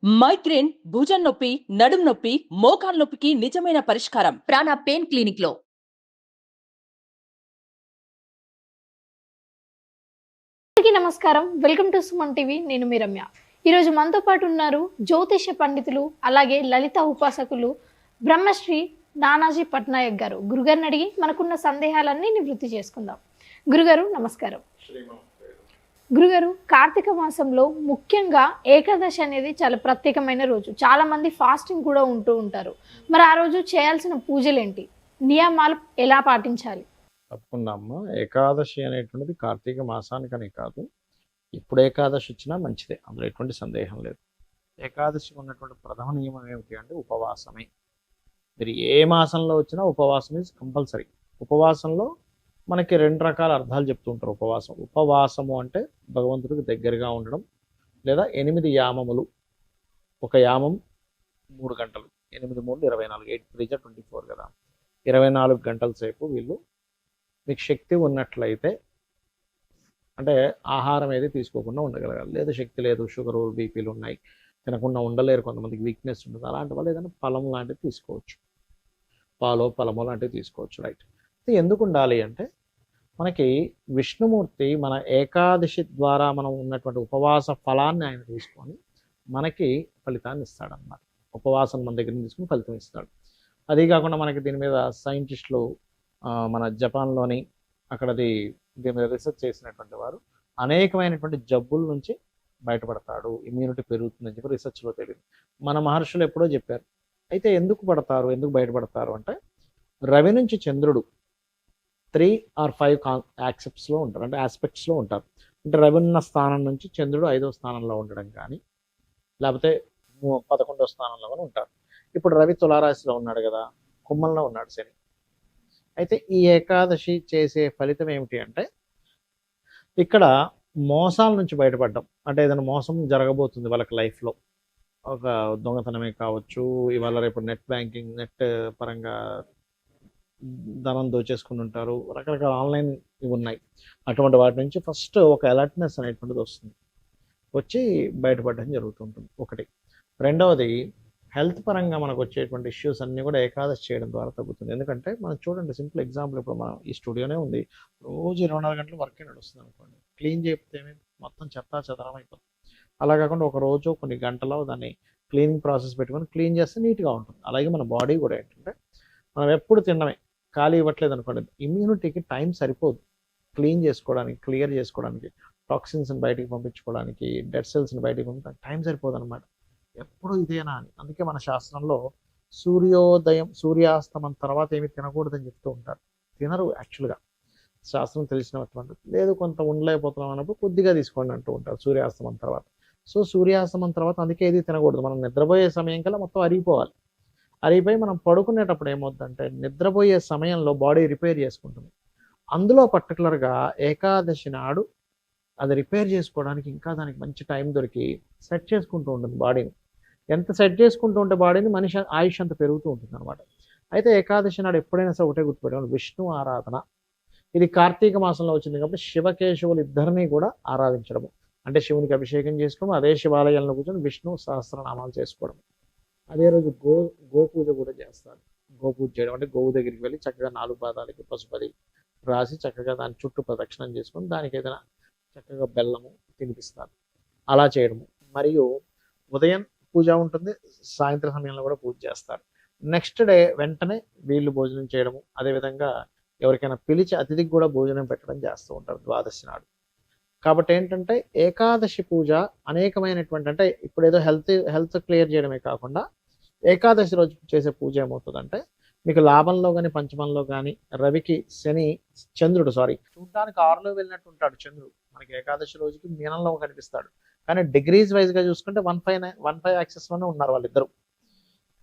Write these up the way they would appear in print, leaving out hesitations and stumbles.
Migraine, భుజం నొప్పి, నడుం నొప్పి, మోకాలు నొప్పికి నిజమైన పరిష్కారం ప్రాణ పెయిన్ క్లినిక్ లో. నమస్కారం, వెల్కమ్ టు సుమన్ టీవీ. నేను మీ రమ్య. ఈరోజు మనతో పాటు ఉన్నారు జ్యోతిష పండితులు, అలాగే లలిత ఉపాసకులు బ్రహ్మశ్రీ నానాజీ పట్నాయక్ గారు. గురుగారిని అడిగి మనకున్న సందేహాలన్నీ నివృత్తి చేసుకుందాం. గురుగారు నమస్కారం. గురుగారు, కార్తీక మాసంలో ముఖ్యంగా ఏకాదశి అనేది చాలా ప్రత్యేకమైన రోజు. చాలా మంది ఫాస్టింగ్ కూడా ఉంటూ ఉంటారు. మరి ఆ రోజు చేయాల్సిన పూజలు ఏంటి, నియమాలు ఎలా పాటించాలి? తప్పకుండా అమ్మ. ఏకాదశి అనేటువంటిది కార్తీక మాసానికనే కాదు, ఇప్పుడు ఏకాదశి వచ్చినా మంచిదే, అందులో ఎటువంటి సందేహం లేదు. ఏకాదశికి ఉన్నటువంటి ప్రధాన నియమం ఏమిటి అంటే ఉపవాసమే. మీరు ఏ మాసంలో వచ్చినా ఉపవాసం ఇస్ కంపల్సరీ. ఉపవాసంలో మనకి రెండు రకాల అర్థాలు చెప్తూ ఉంటారు. ఉపవాసము అంటే భగవంతుడికి దగ్గరగా ఉండడం, లేదా 8 యామములు. ఒక యామం 3 గంటలు, 8 3 24, 8 3 24 కదా, 24 గంటల సేపు వీళ్ళు మీకు శక్తి ఉన్నట్లయితే, అంటే ఆహారం ఏది తీసుకోకుండా ఉండగలగాలి. లేదా శక్తి లేదు, షుగరు బీపీలు ఉన్నాయి, తినకుండా ఉండలేరు, కొంతమందికి వీక్నెస్ ఉంటుంది, అలాంటి వాళ్ళు ఏదైనా ఫలం లాంటివి తీసుకోవచ్చు, పాలో ఫలమో లాంటివి తీసుకోవచ్చు. రైట్. ఎందుకు ఉండాలి అంటే మనకి విష్ణుమూర్తి మన ఏకాదశి ద్వారా మనం ఉన్నటువంటి ఉపవాస ఫలాన్ని ఆయన తీసుకొని మనకి ఫలితాన్ని ఇస్తాడన్నమాట. ఉపవాసం మన దగ్గర తీసుకుని ఫలితం ఇస్తాడు. అదే కాకుండా మనకి దీని మీద సైంటిస్టులు మన జపాన్లోని అక్కడది దీని మీద రీసెర్చ్ చేసినటువంటి వారు అనేకమైనటువంటి జబ్బుల నుంచి బయటపడతాడు, ఇమ్యూనిటీ పెరుగుతుందని చెప్పి రీసెర్చ్లో తెలియదు. మన మహర్షులు ఎప్పుడో చెప్పారు. అయితే ఎందుకు బయటపడతారు అంటే, రవి నుంచి చంద్రుడు 3 or 5 యాక్సెప్ట్స్లో ఉంటారు, అంటే ఆస్పెక్ట్స్లో ఉంటారు. అంటే రవి ఉన్న స్థానం నుంచి చంద్రుడు 5వ స్థానంలో ఉండడం కానీ, లేకపోతే 11వ స్థానంలో కానీ ఉంటారు. ఇప్పుడు రవి తులారాశిలో ఉన్నాడు కదా, కుంభంలో ఉన్నాడు శని. అయితే ఈ ఏకాదశి చేసే ఫలితం ఏమిటి అంటే, ఇక్కడ మోసాల నుంచి బయటపడడం. అంటే ఏదైనా మోసం జరగబోతుంది వాళ్ళకి లైఫ్లో, ఒక దొంగతనమే కావచ్చు, ఇవాళ రేపు నెట్ బ్యాంకింగ్, నెట్ పరంగా ధనం దోచేసుకుని ఉంటారు, రకరకాల ఆన్లైన్ ఇవి ఉన్నాయి. అటువంటి వాటి నుంచి ఫస్ట్ ఒక అలర్ట్నెస్ అనేటువంటిది వచ్చి బయటపడడం జరుగుతుంటుంది. ఒకటి. రెండవది, హెల్త్ పరంగా మనకు వచ్చేటువంటి ఇష్యూస్ అన్నీ కూడా ఏకాదశి చేయడం ద్వారా తగ్గుతుంది. ఎందుకంటే మనం చూడండి, సింపుల్ ఎగ్జాంపుల్, ఇప్పుడు మనం ఈ స్టూడియోనే ఉంది, రోజు 24 గంటలు వర్క్ నడుస్తుంది అనుకోండి, క్లీన్ చేస్తే మొత్తం చెత్తా చెదరం అయిపోతుంది. అలా కాకుండా ఒక రోజు కొన్ని గంటలో దాన్ని క్లీనింగ్ ప్రాసెస్ పెట్టుకొని క్లీన్ చేస్తే నీట్గా ఉంటుంది. అలాగే మన బాడీ కూడా ఏంటంటే, మనం ఎప్పుడు తినడమే, ఖాళీ ఇవ్వట్లేదు అనుకోండి, ఇమ్యూనిటీకి టైం సరిపోదు క్లీన్ చేసుకోవడానికి, క్లియర్ చేసుకోవడానికి, టాక్సిన్స్ని బయటికి పంపించుకోవడానికి, డెడ్ సెల్స్ని బయటికి పంపించడానికి టైం సరిపోదు అనమాట. ఎప్పుడు ఇదేనా అని. అందుకే మన శాస్త్రంలో సూర్యాస్తమం తర్వాత ఏమి తినకూడదని చెప్తూ ఉంటారు. తినరు యాక్చువల్గా, శాస్త్రం తెలిసినటువంటి లేదు, కొంత ఉండలేకపోతున్నాం అన్నప్పుడు కొద్దిగా తీసుకోండి అంటూ ఉంటారు సూర్యాస్తమం తర్వాత. సో సూర్యాస్తమం తర్వాత అందుకే ఏది తినకూడదు. మనం నిద్రపోయే సమయం కల్లా మొత్తం అరిగిపోవాలి. అరిగిపోయి మనం పడుకునేటప్పుడు ఏమవుతుందంటే, నిద్రపోయే సమయంలో బాడీ రిపేర్ చేసుకుంటుంది. అందులో పర్టికులర్గా ఏకాదశి నాడు అది రిపేర్ చేసుకోవడానికి ఇంకా దానికి మంచి టైం దొరికి సెట్ చేసుకుంటూ ఉంటుంది బాడీని. ఎంత సెట్ చేసుకుంటూ ఉంటే బాడీని మనిషి ఆయుష్ అంత పెరుగుతూ ఉంటుంది అనమాట. అయితే ఏకాదశి నాడు ఎప్పుడైనా సరే ఒకటే గుర్తుపెట్టుకోండి, విష్ణు ఆరాధన. ఇది కార్తీక మాసంలో వచ్చింది కాబట్టి శివకేశవులు ఇద్దరిని కూడా ఆరాధించడము. అంటే శివునికి అభిషేకం చేసుకోవడం, అదే శివాలయంలో కూర్చొని విష్ణు సహస్రనామాలు చేసుకోవడం. అదే రోజు గోపూజ కూడా చేస్తారు. గోపూజ చేయడం అంటే గోవు దగ్గరికి వెళ్ళి చక్కగా 4 పాదాలకి పసుపది రాసి చక్కగా దాని చుట్టూ ప్రదక్షిణం చేసుకొని దానికి ఏదైనా చక్కగా బెల్లము తినిపిస్తారు. అలా చేయడము. మరియు ఉదయం పూజ ఉంటుంది, సాయంత్రం సమయంలో కూడా పూజ చేస్తారు. నెక్స్ట్ డే వెంటనే వీళ్ళు భోజనం చేయడము, అదేవిధంగా ఎవరికైనా పిలిచి అతిథికి కూడా భోజనం పెట్టడం చేస్తూ ఉంటారు ద్వాదశి నాడు. కాబట్టి ఏంటంటే ఏకాదశి పూజ అనేకమైనటువంటి, అంటే ఇప్పుడు ఏదో హెల్త్ క్లియర్ చేయడమే కాకుండా ఏకాదశి రోజు చేసే పూజ ఏమవుతుందంటే, మీకు లాభంలో కానీ పంచమంలో కానీ రవికి చంద్రుడు చూడడానికి 6లో వెళ్ళినట్టు ఉంటాడు చంద్రుడు. మనకి ఏకాదశి రోజుకి మీనంలో కనిపిస్తాడు, కానీ డిగ్రీస్ వైజ్గా చూసుకుంటే 1-5 యాక్సెస్లోనే ఉన్నారు వాళ్ళిద్దరు.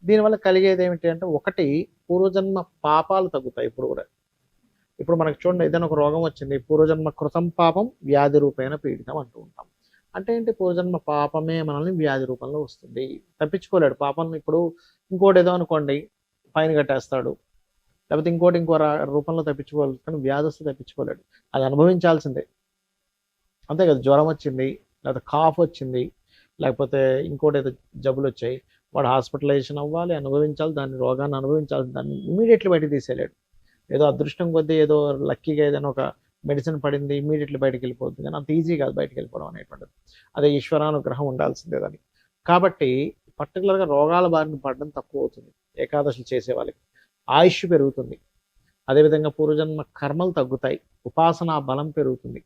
దీనివల్ల కలిగేది ఏమిటి అంటే, ఒకటి, పూర్వజన్మ పాపాలు తగ్గుతాయి. ఇప్పుడు మనకు చూడండి, ఏదైనా ఒక రోగం వచ్చింది, పూర్వజన్మ కృతం పాపం వ్యాధి రూపేణ పీడితం అంటూ ఉంటాం. అంటే ఏంటి, పూర్వజన్మ పాపమే మనల్ని వ్యాధి రూపంలో వస్తుంది, తప్పించుకోలేడు పాపం. ఇప్పుడు ఇంకోటి ఏదో అనుకోండి, ఫైన్ కట్టేస్తాడు, లేకపోతే ఇంకో రూపంలో తప్పించుకోవాలి, కానీ వ్యాధి తప్పించుకోలేడు, అది అనుభవించాల్సిందే. అంతే కదా, జ్వరం వచ్చింది, లేకపోతే కాఫ్ వచ్చింది, లేకపోతే ఇంకోటి ఏదో జబ్బులు వచ్చాయి, వాడు హాస్పిటలైజేషన్ అవ్వాలి, అనుభవించాలి, దాన్ని రోగాన్ని అనుభవించాలి, దాన్ని ఇమీడియట్లీ బయటకు తీసేయలేడు. ఏదో అదృష్టం కొద్దీ ఏదో లక్కీగా ఏదైనా ఒక మెడిసిన్ పడింది ఇమీడియట్లీ బయటకు వెళ్ళిపోతుంది, కానీ అంత ఈజీ కాదు బయటకు వెళ్ళిపోవడం అనేటువంటిది. అదే ఈశ్వరానుగ్రహం ఉండాల్సిందే దానికి. కాబట్టి పర్టికులర్గా రోగాల బారిన పడడం తక్కువ అవుతుంది ఏకాదశులు చేసే వాళ్ళకి. ఆయుష్ పెరుగుతుంది, అదేవిధంగా పూర్వజన్మ కర్మలు తగ్గుతాయి, ఉపాసనా బలం పెరుగుతుంది.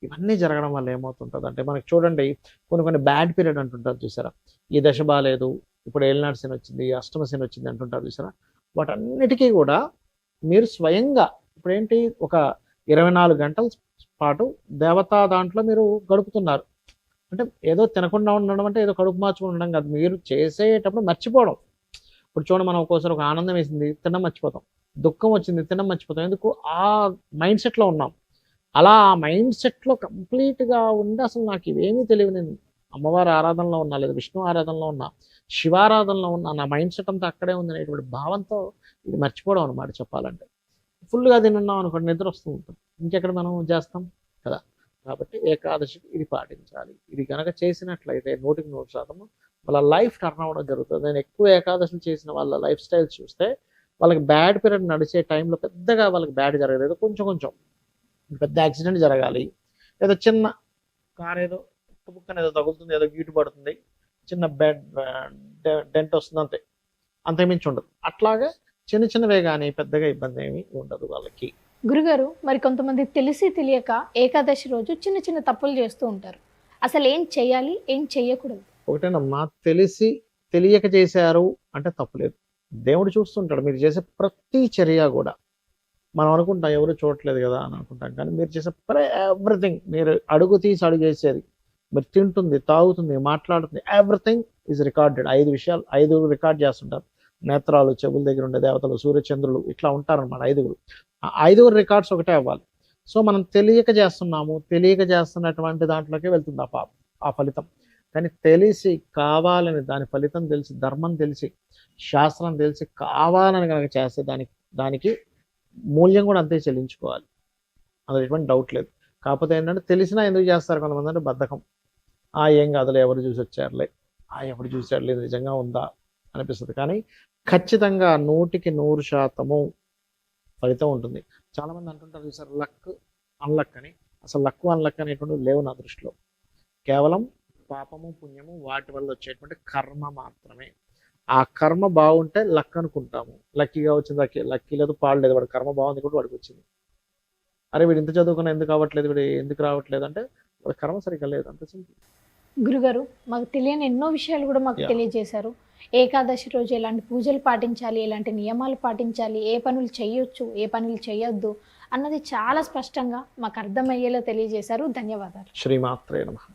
ఇవన్నీ జరగడం వల్ల ఏమవుతుంటుంది అంటే మనకి చూడండి, కొన్ని బ్యాడ్ పీరియడ్ అంటుంటారు చూసారా, ఈ దశ బాగాలేదు, ఇప్పుడు ఏలినాడు శని వచ్చింది, అష్టమ శని వచ్చింది అంటుంటారు చూసారా. వాటన్నిటికీ కూడా మీరు స్వయంగా ఇప్పుడేంటి ఒక 24 గంటల పాటు దేవతా దాంట్లో మీరు గడుపుతున్నారు. అంటే ఏదో తినకుండా ఉండడం అంటే ఏదో కడుపు మార్చుకుని ఉండడం కాదు, మీరు చేసేటప్పుడు మర్చిపోవడం. ఇప్పుడు చూడండి, మనం ఒక్కోసారి ఒక ఆనందం వేసింది తినడం మర్చిపోతాం, దుఃఖం వచ్చింది తినడం మర్చిపోతాం. ఎందుకు? ఆ మైండ్ సెట్లో ఉన్నాం. అలా ఆ మైండ్ సెట్లో కంప్లీట్గా ఉండి అసలు నాకు ఇవేమీ తెలియదు, నేను అమ్మవారి ఆరాధనలో ఉన్నా, లేదా విష్ణు ఆరాధనలో ఉన్నా, శివారాధనలో ఉన్నా, నా మైండ్ సెట్ అంతా అక్కడే ఉంది అనేటువంటి భావంతో ఇది మర్చిపోవడం అనమాట చెప్పాలంటే. ఫుల్గా తిన్నాం అనుకోండి, నిద్ర వస్తూ ఉంటుంది, ఇంకెక్కడ మనం చేస్తాం కదా. కాబట్టి ఏకాదశికి ఇది పాటించాలి. ఇది కనుక చేసినట్లయితే 100% వాళ్ళ లైఫ్ టర్న్ అవ్వడం జరుగుతుంది. నేను ఎక్కువ ఏకాదశులు చేసిన వాళ్ళ లైఫ్ స్టైల్ చూస్తే వాళ్ళకి బ్యాడ్ పీరియడ్ నడిచే టైంలో పెద్దగా వాళ్ళకి బ్యాడ్ జరగలేదు, కొంచెం పెద్ద యాక్సిడెంట్ జరగాలి, ఏదో చిన్న కార్ ఏదో బుక్కన ఏదో తగులుతుంది, ఏదో గీటు పడుతుంది, చిన్న బ్యాడ్ డెంట్ వస్తుంది, అంతే, అంతకుమించి ఉండదు. అట్లాగే చిన్నవే కానీ పెద్దగా ఇబ్బంది ఏమీ ఉండదు వాళ్ళకి. గురుగారు, మరి కొంతమంది తెలిసి తెలియక ఏకాదశి రోజు చిన్న తప్పులు చేస్తూ ఉంటారు. అసలు ఏం చేయాలి, ఏం చేయకూడదు? ఒకటేనమ్మా, తెలియక చేశారు అంటే తప్పులేదు. దేవుడు చూస్తుంటాడు మీరు చేసే ప్రతి చర్య కూడా. మనం అనుకుంటాం ఎవరు చూడట్లేదు కదా అని అనుకుంటాం, కానీ మీరు చేసే ఎవ్రీథింగ్, మీరు అడుగు తీసి అడుగు వేసేది, మీరు తింటుంది, తాగుతుంది, మాట్లాడుతుంది, ఎవ్రీథింగ్ ఈజ్ రికార్డెడ్. 5 రికార్డ్ చేస్తుంటారు. నేత్రాలు, చెవుల దగ్గర ఉండే దేవతలు, సూర్యచంద్రులు, ఇట్లా ఉంటారన్నమాట 5. ఆ 5 రికార్డ్స్ ఒకటే అవ్వాలి. సో మనం తెలియక చేస్తున్నాము, తెలియక చేస్తున్నటువంటి దాంట్లోకి వెళ్తుంది ఆ ఫలితం. కానీ తెలిసి కావాలని, దాని ఫలితం తెలిసి, ధర్మం తెలిసి, శాస్త్రం తెలిసి కావాలని కనుక చేస్తే దానికి మూల్యం కూడా అంతే చెల్లించుకోవాలి, అందులో ఎటువంటి డౌట్ లేదు. కాకపోతే ఏంటంటే తెలిసినా ఎందుకు చేస్తారు కొంతమంది అంటే బద్ధకం. ఏం కాదులే, ఎవరు చూసి వచ్చారులే, ఎవరు చూసారులే, నిజంగా ఉందా అనిపిస్తుంది. కానీ ఖచ్చితంగా 100% ఫలితం ఉంటుంది. చాలామంది అంటుంటారు చూసారు లక్ అన్లక్ అని. అసలు లక్ అన్లక్ అనేటువంటివి లేవు నా దృష్టిలో. కేవలం పాపము పుణ్యము వాటి వల్ల వచ్చేటువంటి కర్మ మాత్రమే. ఆ కర్మ బాగుంటే లక్ అనుకుంటాము, లక్కీగా వచ్చింది, లక్కీ లేదు పాడలేదు, వాడు కర్మ బాగుంది కూడా వాడికి వచ్చింది. అరే వీడు ఇంత చదువుకున్నా ఎందుకు అవ్వట్లేదు, వీడు ఎందుకు రావట్లేదు అంటే వాడి కర్మ సరిగ్గా లేదు, అంత సింపుల్. గురుగారు, మాకు తెలియని ఎన్నో విషయాలు కూడా మాకు తెలియజేశారు. ఏకాదశి రోజు ఎలాంటి పూజలు పాటించాలి, ఎలాంటి నియమాలు పాటించాలి, ఏ పనులు చేయొచ్చు, ఏ పనులు చేయొద్దు అన్నది చాలా స్పష్టంగా మాకు అర్థమయ్యేలా తెలియజేశారు. ధన్యవాదాలు. శ్రీమాత్రే నమః.